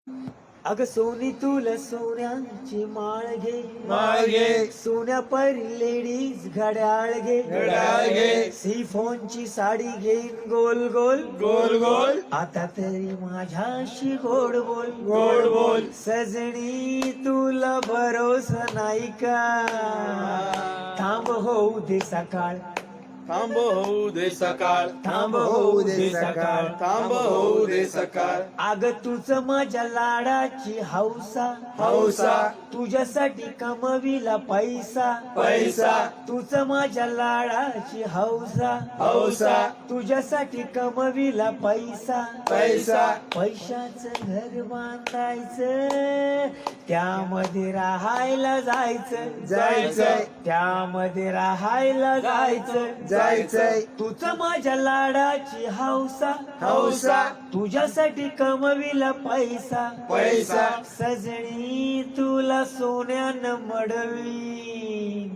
अग सोनी तुला सोन्याची माळ घे, माळ घे. सोन्या परी लेडीज घड्याळ घे, घड्याळ घे. सिफॉनची साडी घेईन गोल गोल गोल गोल. आता तरी माझ्याशी गोड बोल, गोड बोल. सजनी तुला भरोसा नाही का, थांब होऊ दे सकाळ, थांब होऊ दे सकाळ, थांब होऊ दे सकाळ, थांब होऊ दे सकाळ. अग तुझ माझ्या लाडाची हौसा, हौसा. तुझ्यासाठी कमविला पैसा, पैसा. तुझ माझ्या लाडाची हौसा, हौसा. तुझ्यासाठी कमविला पैसा, पैसा. पैशाचं घर बांधायचं, त्यामध्ये राहायला जायचं, जायचंय. त्यामध्ये राहायला जायचं, जायचंय. तुझं माझ्या लाडाची हौसा, हौसा. तुझ्यासाठी कमविला पैसा, पैसा. सजनी तुला सोन्यानं मडवी,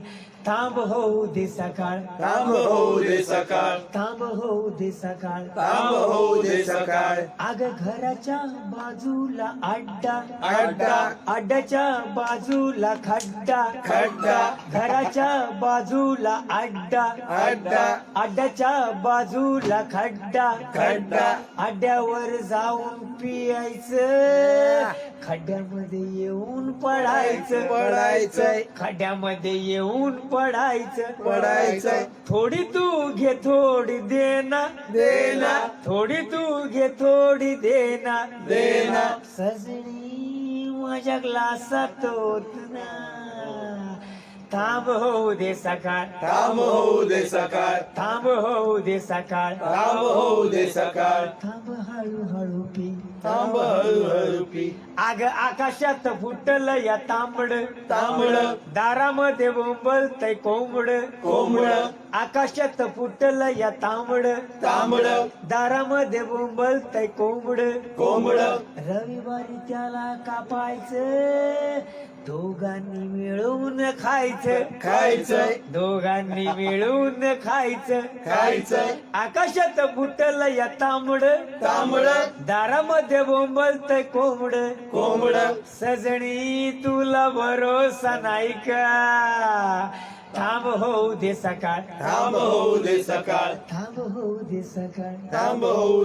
थांब होऊ दे सकाळ, थांब होऊ दे सकाळ, थांब होऊ दे सकाळ, थांब होऊ दे सकाळ. अग घराच्या बाजूला अड्डा, अड्डा. अड्ड्याच्या बाजूला खड्डा, खड्डा. घराच्या बाजूला अड्डा, अड्डा. अड्ड्याच्या बाजूला खड्डा, खड्डा. अड्ड्यावर जाऊन पियायचं, खड्ड्यामध्ये येऊन पडायचं, पडायचंय. खड्ड्यामध्ये येऊन पडायचं, पडायचंय. थोडी तू घे थोडी देना, देना. थोडी तू घे थोडी देना, देना. सजनी माझ्या ग्लासात ओतना, थांब होऊ दे सकाळ, थांब होऊ दे सकाळ, थांब होऊ दे सकाळ, थांब होऊ दे सकाळ. थांब हळूहळू पी, थांब हळूहळू पी. अग आकाशात फुटलं या तांबड, तांबड. दारामध्ये बोंबलतय कोंबड, कोंबड. आकाशात फुटलं या तांबड, तांबड. दारामध्ये बोंबलतय कोंबड, कोंबड. रविवारी त्याला कापायचं, दोघांनी मिळून खायचं, खायचंय. दोघांनी मिळून खायचं, खायचंय. आकाशात फुटलं या तांबड, तांबड. दारामध्ये बोंबलतय कोंबड, कोंबड. सजनी तुला भरोसा नाही का, थांब होऊ दे सकाळ, थांब होऊ दे सकाळ, थांब होऊ दे सकाळ, थांब होऊ